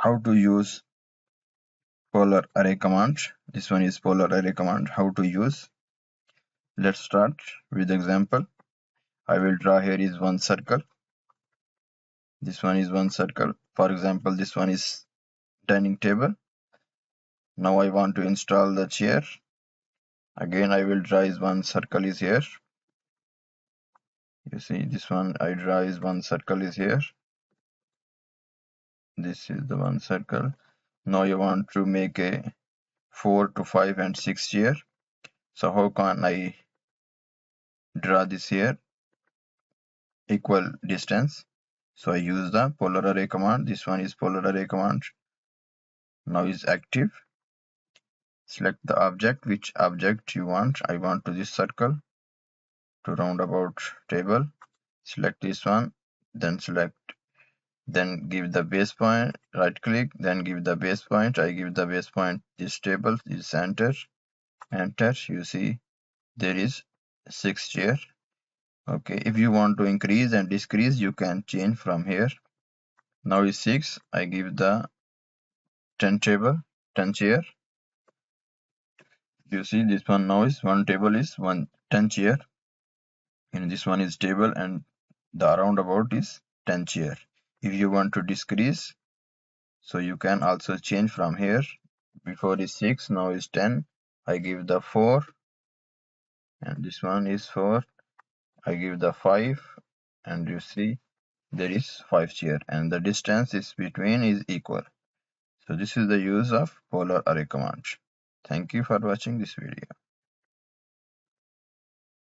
how to use polar array command. This one is polar array command. How to use? Let's start with example. I will draw here is one circle. This one is one circle. For example, this one is dining table. Now I want to install the chair. Again, I will draw is one circle is here. You see this one I draw is one circle is here. This is the one circle. Now you want to make a 4 to 5 and 6 chair. So how can I draw this here? Equal distance. So I use the polar array command. This one is polar array command. Now is active. Select the object. Which object you want? I want to this circle to roundabout table. Select this one. Then give the base point, right click, then give the base point. I give the base point this table, is enter. You see there is 6 chair. Okay, if you want to increase and decrease, you can change from here. Now is 6. I give the 10 table, 10 chair. You see this one now is one table is 10 chair, and this one is table, and the roundabout is 10 chair. If you want to decrease, so you can also change from here. Before is 6, now is 10. I give the 4, and this one is 4. I give the 5, and you see there is 5 chair, and the distance is between is equal. So this is the use of polar array command. Thank you for watching this video.